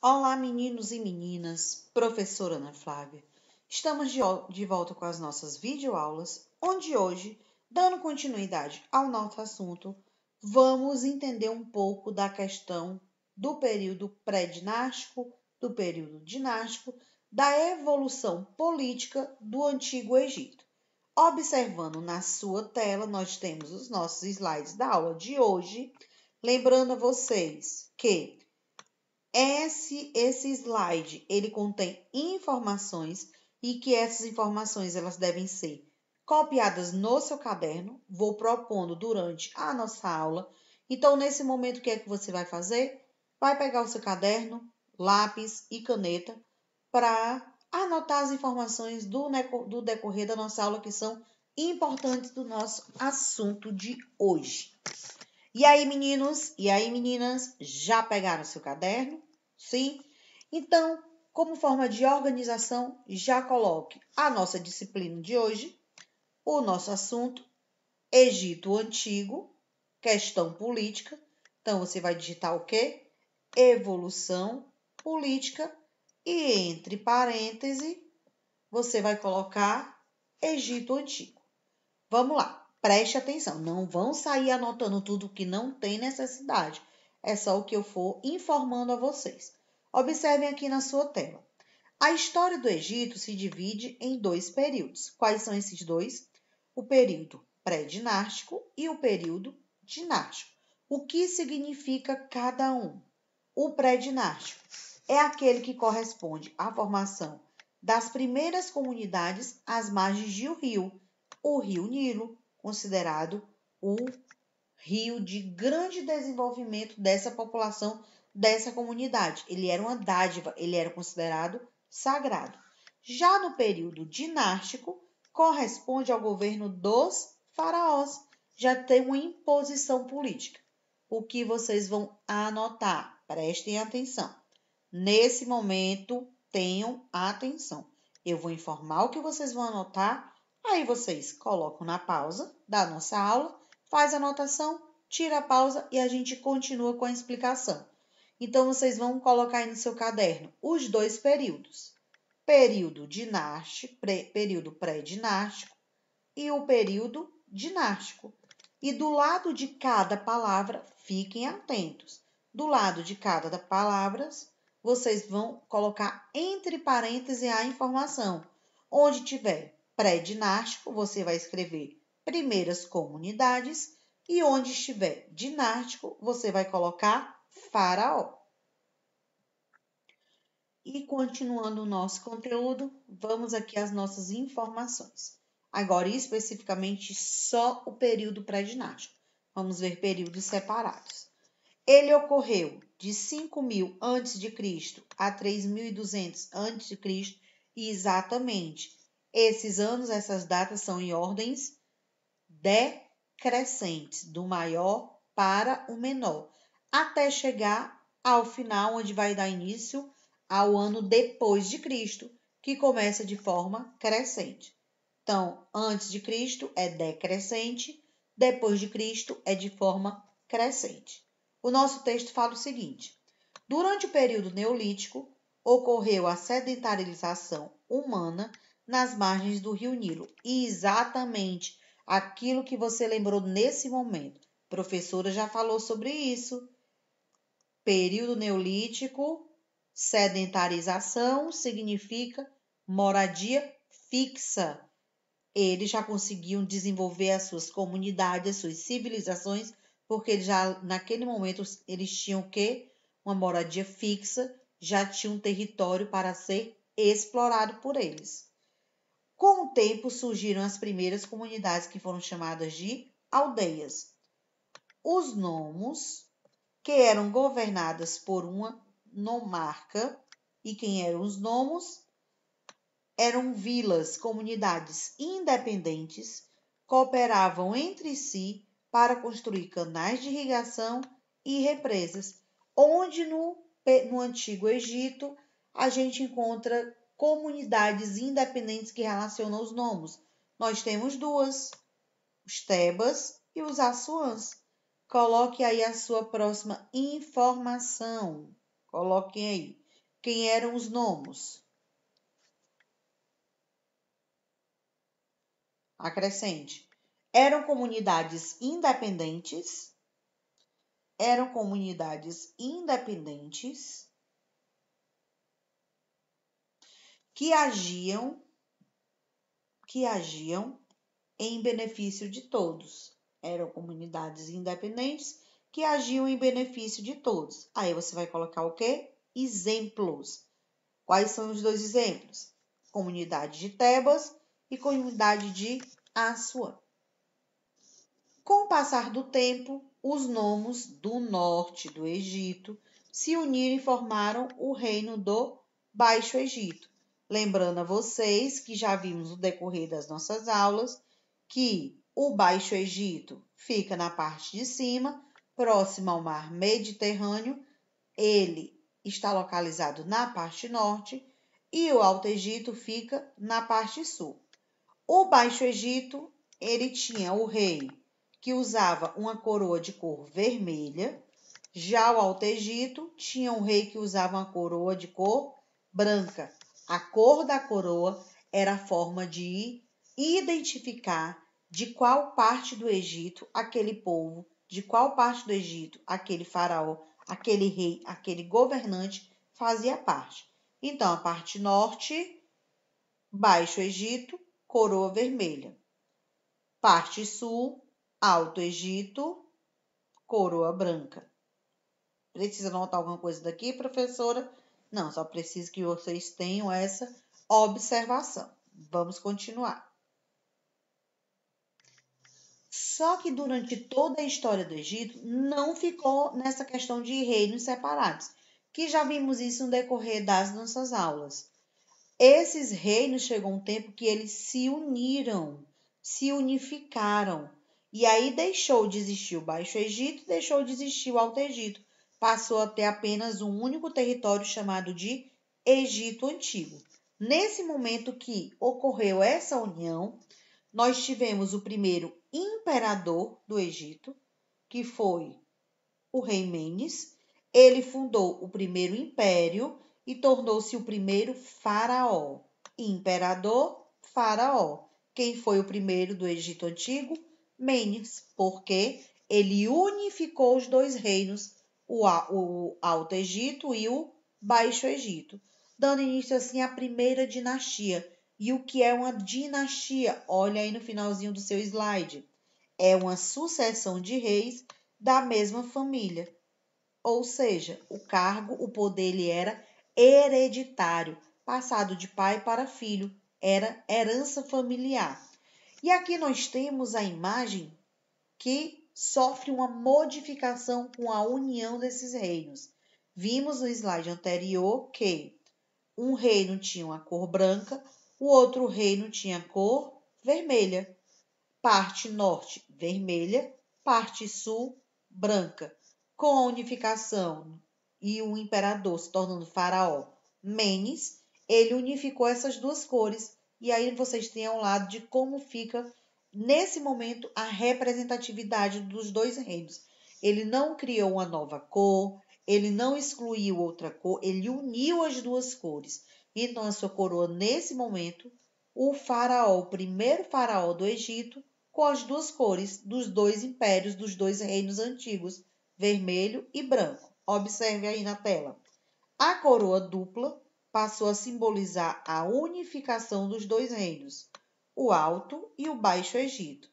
Olá, meninos e meninas, professora Ana Flávia. Estamos de volta com as nossas videoaulas, onde hoje, dando continuidade ao nosso assunto, vamos entender um pouco da questão do período pré-dinástico, do período dinástico, da evolução política do Antigo Egito. Observando na sua tela, nós temos os nossos slides da aula de hoje, lembrando a vocês que esse slide, ele contém informações e que essas informações elas devem ser copiadas no seu caderno. Vou propondo durante a nossa aula. Então, nesse momento, o que é que você vai fazer? Vai pegar o seu caderno, lápis e caneta para anotar as informações do decorrer da nossa aula que são importantes do nosso assunto de hoje. E aí, meninos? E aí, meninas? Já pegaram seu caderno? Sim? Então, como forma de organização, já coloque a nossa disciplina de hoje, o nosso assunto, Egito Antigo, questão política. Então, você vai digitar o quê? Evolução política e entre parênteses, você vai colocar Egito Antigo. Vamos lá. Preste atenção, não vão sair anotando tudo que não tem necessidade. É só o que eu for informando a vocês. Observem aqui na sua tela. A história do Egito se divide em dois períodos. Quais são esses dois? O período pré-dinástico e o período dinástico. O que significa cada um? O pré-dinástico é aquele que corresponde à formação das primeiras comunidades às margens de um rio, o Rio Nilo, considerado o rio de grande desenvolvimento dessa população, dessa comunidade. Ele era uma dádiva, ele era considerado sagrado. Já no período dinástico, corresponde ao governo dos faraós, já tem uma imposição política. O que vocês vão anotar? Prestem atenção. Nesse momento, tenham atenção. Eu vou informar o que vocês vão anotar. Aí vocês colocam na pausa da nossa aula, faz a anotação, tira a pausa e a gente continua com a explicação. Então, vocês vão colocar aí no seu caderno os dois períodos. Período dinástico, período pré-dinástico e o período dinástico. E do lado de cada palavra, fiquem atentos. Do lado de cada palavra, vocês vão colocar entre parênteses a informação. Onde tiver pré-dinástico, você vai escrever primeiras comunidades e onde estiver dinástico, você vai colocar faraó. E continuando o nosso conteúdo, vamos aqui às nossas informações. Agora, especificamente, só o período pré-dinástico. Vamos ver períodos separados. Ele ocorreu de 5.000 a.C. a 3.200 a.C. E exatamente esses anos, essas datas são em ordens decrescentes, do maior para o menor, até chegar ao final, onde vai dar início ao ano depois de Cristo, que começa de forma crescente. Então, antes de Cristo é decrescente, depois de Cristo é de forma crescente. O nosso texto fala o seguinte: durante o período neolítico, ocorreu a sedentarização humana nas margens do rio Nilo. E exatamente aquilo que você lembrou nesse momento. A professora já falou sobre isso. Período neolítico, sedentarização significa moradia fixa. Eles já conseguiam desenvolver as suas comunidades, as suas civilizações, porque eles já naquele momento eles tinham o quê? Uma moradia fixa, já tinham um território para ser explorado por eles. Com o tempo surgiram as primeiras comunidades que foram chamadas de aldeias. Os nomos, que eram governadas por uma nomarca, e quem eram os nomos? Eram vilas, comunidades independentes, cooperavam entre si para construir canais de irrigação e represas, onde no Antigo Egito a gente encontra comunidades independentes que relacionam os nomos. Nós temos duas, os Tebas e os Assuãs. Coloque aí a sua próxima informação. Coloquem aí. Quem eram os nomos? Acrescente. Eram comunidades independentes. Eram comunidades independentes que agiam em benefício de todos. Eram comunidades independentes que agiam em benefício de todos. Aí você vai colocar o quê? Exemplos. Quais são os dois exemplos? Comunidade de Tebas e comunidade de Assuã. Com o passar do tempo, os nomos do norte do Egito se uniram e formaram o reino do Baixo Egito. Lembrando a vocês que já vimos no decorrer das nossas aulas que o Baixo Egito fica na parte de cima, próximo ao mar Mediterrâneo. Ele está localizado na parte norte e o Alto Egito fica na parte sul. O Baixo Egito, ele tinha o rei que usava uma coroa de cor vermelha. Já o Alto Egito tinha um rei que usava uma coroa de cor branca. A cor da coroa era a forma de identificar de qual parte do Egito aquele povo, de qual parte do Egito aquele faraó, aquele rei, aquele governante fazia parte. Então, a parte norte, Baixo Egito, coroa vermelha. Parte sul, Alto Egito, coroa branca. Precisa anotar alguma coisa daqui, professora? Não, só preciso que vocês tenham essa observação. Vamos continuar. Só que durante toda a história do Egito não ficou nessa questão de reinos separados, que já vimos isso no decorrer das nossas aulas. Esses reinos chegou um tempo que eles se uniram, se unificaram. E aí deixou de existir o Baixo Egito, deixou de existir o Alto Egito. Passou a ter apenas um único território chamado de Egito Antigo. Nesse momento que ocorreu essa união, nós tivemos o primeiro imperador do Egito, que foi o rei Menes. Ele fundou o primeiro império e tornou-se o primeiro faraó. Imperador, faraó. Quem foi o primeiro do Egito Antigo? Menes, porque ele unificou os dois reinos, o Alto Egito e o Baixo Egito, dando início assim à primeira dinastia. E o que é uma dinastia? Olha aí no finalzinho do seu slide. É uma sucessão de reis da mesma família. Ou seja, o cargo, o poder, ele era hereditário, passado de pai para filho, era herança familiar. E aqui nós temos a imagem que sofre uma modificação com a união desses reinos. Vimos no slide anterior que um reino tinha uma cor branca, o outro reino tinha cor vermelha. Parte norte, vermelha, parte sul, branca. Com a unificação e o imperador se tornando faraó Menes, ele unificou essas duas cores. E aí vocês têm ao lado de como fica, nesse momento, a representatividade dos dois reinos. Ele não criou uma nova cor, ele não excluiu outra cor, ele uniu as duas cores. Então, a sua coroa, nesse momento, o faraó, o primeiro faraó do Egito, com as duas cores dos dois impérios, dos dois reinos antigos, vermelho e branco. Observe aí na tela. A coroa dupla passou a simbolizar a unificação dos dois reinos, o Alto e o Baixo Egito.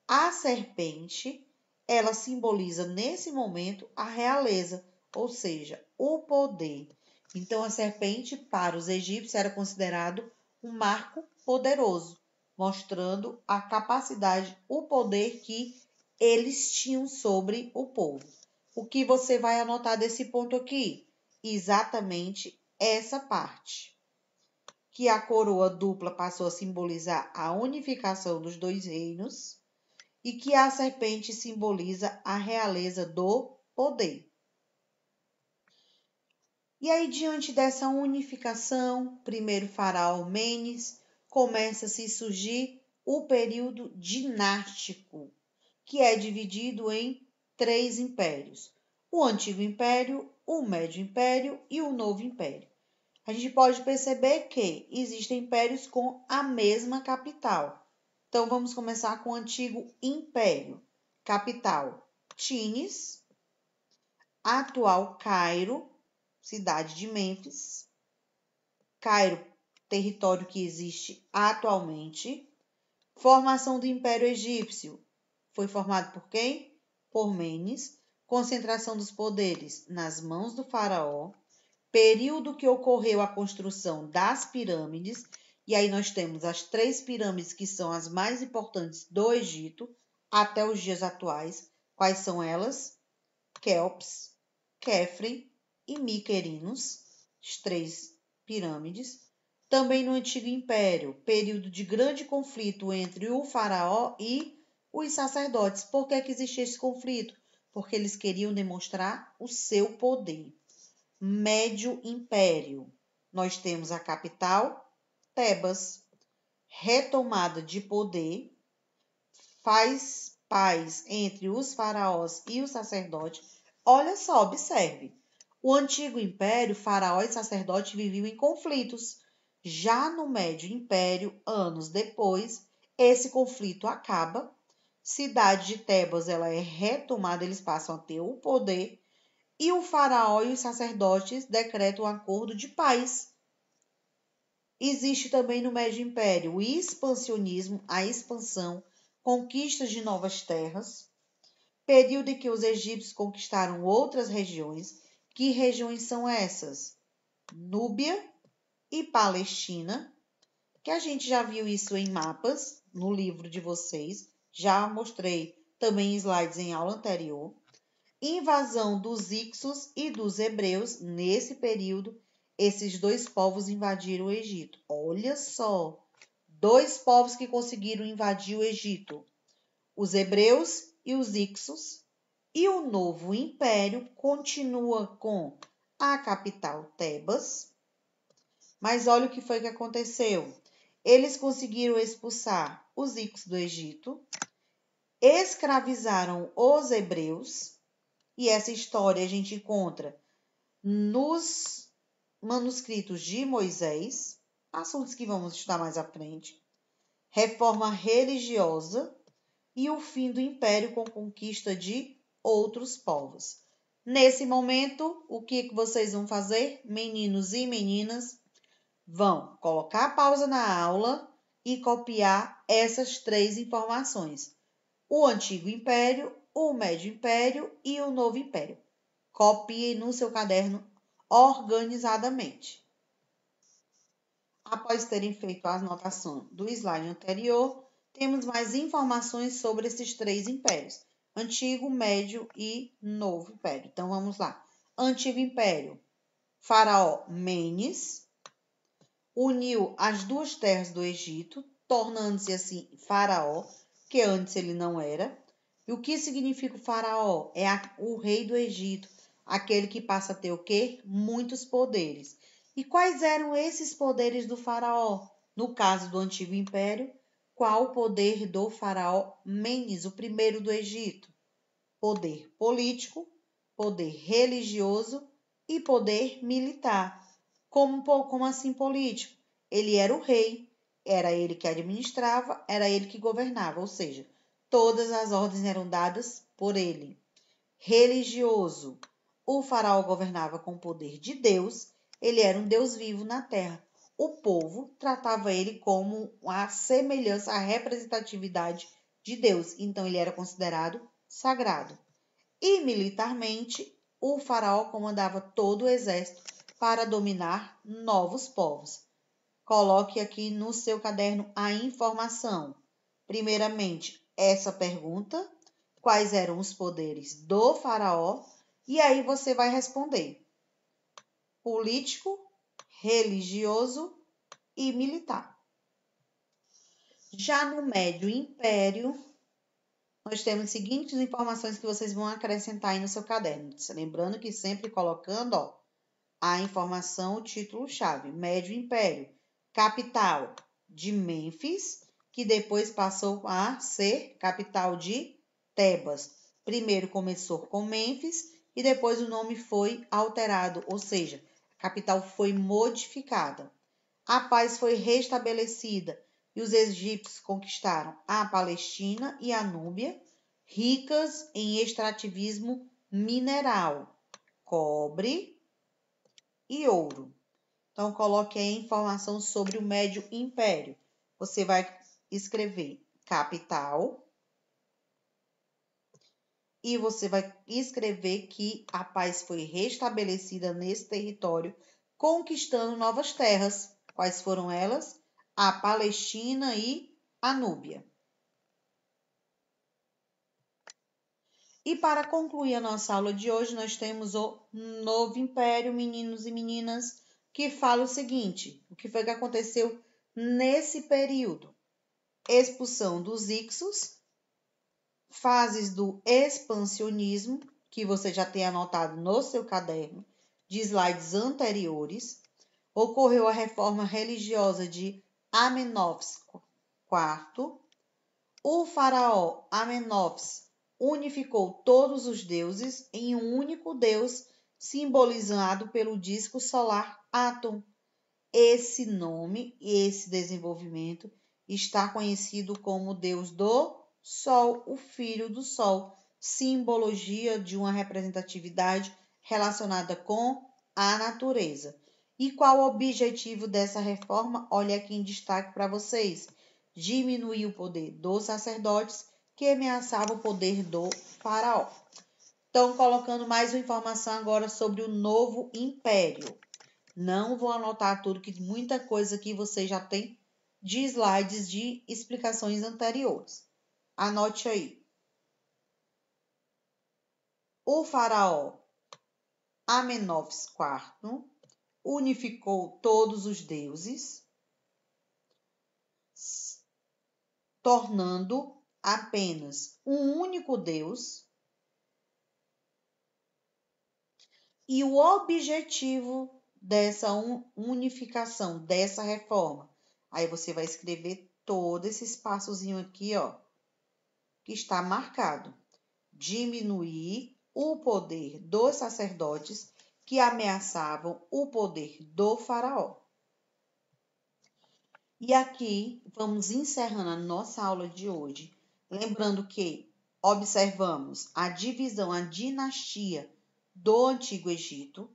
A serpente, ela simboliza nesse momento a realeza, ou seja, o poder. Então, a serpente para os egípcios era considerado um marco poderoso, mostrando a capacidade, o poder que eles tinham sobre o povo. O que você vai anotar desse ponto aqui? Exatamente essa parte. Que a coroa dupla passou a simbolizar a unificação dos dois reinos e que a serpente simboliza a realeza do poder. E aí, diante dessa unificação, primeiro faraó Menes, começa a se surgir o período dinástico, que é dividido em 3 impérios: o Antigo Império, o Médio Império e o Novo Império. a gente pode perceber que existem impérios com a mesma capital. Então, vamos começar com o antigo império. Capital, Tinis, atual Cairo, cidade de Mênfis. Cairo, território que existe atualmente. Formação do Império Egípcio. Foi formado por quem? Por Mênfis. Concentração dos poderes nas mãos do faraó. Período que ocorreu a construção das pirâmides. E aí nós temos as 3 pirâmides que são as mais importantes do Egito até os dias atuais. Quais são elas? Quéops, Quefre e Miquerinos, as 3 pirâmides. Também no Antigo Império, período de grande conflito entre o faraó e os sacerdotes. Por que existia esse conflito? Porque eles queriam demonstrar o seu poder. Médio Império. Nós temos a capital, Tebas. Retomada de poder, faz paz entre os faraós e os sacerdotes. Olha só, observe. O Antigo Império, faraó e sacerdote viviam em conflitos. Já no Médio Império, anos depois, esse conflito acaba. Cidade de Tebas ela é retomada, eles passam a ter o poder. E o faraó e os sacerdotes decretam um acordo de paz. Existe também no Médio Império o expansionismo, a expansão, conquistas de novas terras, período em que os egípcios conquistaram outras regiões. Que regiões são essas? Núbia e Palestina, que a gente já viu isso em mapas no livro de vocês, já mostrei também em slides em aula anterior. Invasão dos Ixos e dos hebreus nesse período. Esses 2 povos invadiram o Egito. Olha só, 2 povos que conseguiram invadir o Egito. Os hebreus e os Ixos. E o novo império continua com a capital Tebas. Mas olha o que foi que aconteceu. Eles conseguiram expulsar os Ixos do Egito, escravizaram os hebreus, e essa história a gente encontra nos manuscritos de Moisés, assuntos que vamos estudar mais à frente, reforma religiosa e o fim do império com conquista de outros povos. Nesse momento, o que vocês vão fazer, meninos e meninas? Vão colocar pausa na aula e copiar essas 3 informações. O Antigo Império, o Médio Império e o Novo Império. Copie no seu caderno organizadamente. Após terem feito a anotação do slide anterior, temos mais informações sobre esses 3 impérios: Antigo, Médio e Novo Império. Então vamos lá. Antigo Império, faraó Mênfis uniu as 2 terras do Egito, tornando-se assim faraó, que antes ele não era. E o que significa o faraó? É o rei do Egito, aquele que passa a ter o quê? Muitos poderes. E quais eram esses poderes do faraó? No caso do Antigo Império, qual o poder do faraó Mênfis, o primeiro do Egito? Poder político, poder religioso e poder militar. Como assim político? Ele era o rei, era ele que administrava, era ele que governava, ou seja, todas as ordens eram dadas por ele. Religioso. O faraó governava com o poder de Deus, ele era um Deus vivo na terra. O povo tratava ele como a semelhança, a representatividade de Deus, então ele era considerado sagrado. E militarmente, o faraó comandava todo o exército para dominar novos povos. Coloque aqui no seu caderno a informação. Primeiramente, essa pergunta: quais eram os poderes do faraó? E aí você vai responder: político, religioso e militar. Já no Médio Império, nós temos as seguintes informações que vocês vão acrescentar aí no seu caderno. Lembrando que sempre colocando a informação, o título-chave. Médio Império, capital de Mênfis, que depois passou a ser capital de Tebas. Primeiro começou com Mênfis e depois o nome foi alterado, ou seja, capital foi modificada. A paz foi restabelecida e os egípcios conquistaram a Palestina e a Núbia, ricas em extrativismo mineral, cobre e ouro. Então, coloque aí informação sobre o Médio Império. Você vai escrever capital e você vai escrever que a paz foi restabelecida nesse território, conquistando novas terras. Quais foram elas? A Palestina e a Núbia. E para concluir a nossa aula de hoje, nós temos o Novo Império, meninos e meninas, que fala o seguinte: o que foi que aconteceu nesse período? Expulsão dos Hicsos, fases do expansionismo, que você já tem anotado no seu caderno de slides anteriores. Ocorreu a reforma religiosa de Amenófis IV. O faraó Amenófis unificou todos os deuses em um único deus, simbolizado pelo disco solar Atom. Esse nome e esse desenvolvimento está conhecido como Deus do Sol, o Filho do Sol, simbologia de uma representatividade relacionada com a natureza. E qual o objetivo dessa reforma? Olha aqui em destaque para vocês: diminuir o poder dos sacerdotes que ameaçava o poder do faraó. Então, colocando mais uma informação agora sobre o novo império. Não vou anotar tudo, que muita coisa aqui você já tem de slides de explicações anteriores. Anote aí. O faraó Amenófis IV unificou todos os deuses, tornando apenas um único Deus. E o objetivo dessa unificação, dessa reforma, aí você vai escrever todo esse espaçozinho aqui, ó, que está marcado: diminuir o poder dos sacerdotes que ameaçavam o poder do faraó. E aqui vamos encerrando a nossa aula de hoje, lembrando que observamos a divisão, a dinastia do Antigo Egito.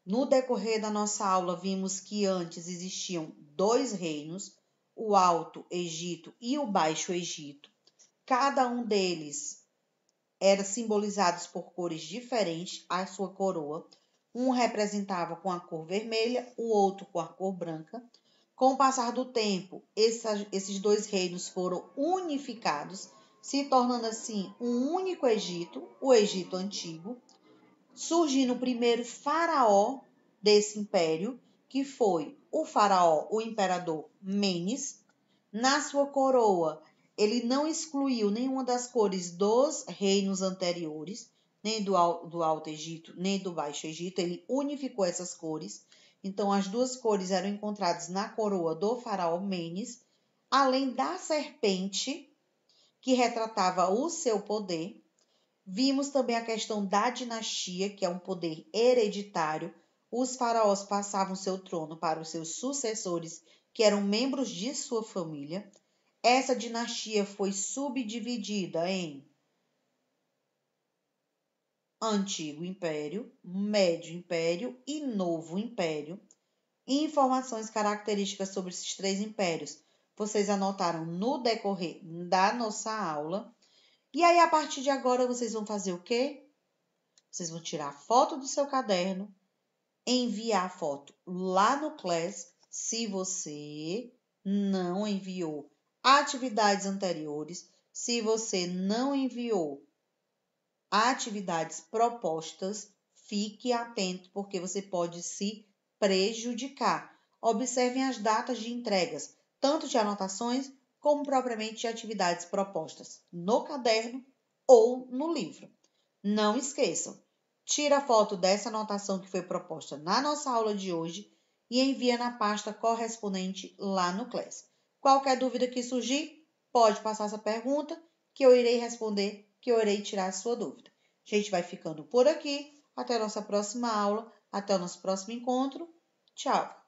No decorrer da nossa aula, vimos que antes existiam dois reinos, o Alto Egito e o Baixo Egito. Cada um deles era simbolizados por cores diferentes, a sua coroa. Um representava com a cor vermelha, o outro com a cor branca. Com o passar do tempo, esses dois reinos foram unificados, se tornando assim um único Egito, o Egito Antigo, surgindo o primeiro faraó desse império, que foi o faraó, o imperador Menes. Na sua coroa, ele não excluiu nenhuma das cores dos reinos anteriores, nem do Alto Egito, nem do Baixo Egito. Ele unificou essas cores. Então, as duas cores eram encontradas na coroa do faraó Menes, além da serpente, que retratava o seu poder. Vimos também a questão da dinastia, que é um poder hereditário. Os faraós passavam seu trono para os seus sucessores, que eram membros de sua família. Essa dinastia foi subdividida em Antigo Império, Médio Império e Novo Império. Informações características sobre esses três impérios vocês anotaram no decorrer da nossa aula. E aí, a partir de agora, vocês vão fazer o quê? Vocês vão tirar a foto do seu caderno, enviar a foto lá no Class, se você não enviou atividades anteriores, se você não enviou atividades propostas, fique atento, porque você pode se prejudicar. Observem as datas de entregas, tanto de anotações como propriamente de atividades propostas no caderno ou no livro. Não esqueçam, tira a foto dessa anotação que foi proposta na nossa aula de hoje e envia na pasta correspondente lá no Class. Qualquer dúvida que surgir, pode passar essa pergunta que eu irei responder, que eu irei tirar a sua dúvida. A gente vai ficando por aqui. Até a nossa próxima aula. Até o nosso próximo encontro. Tchau!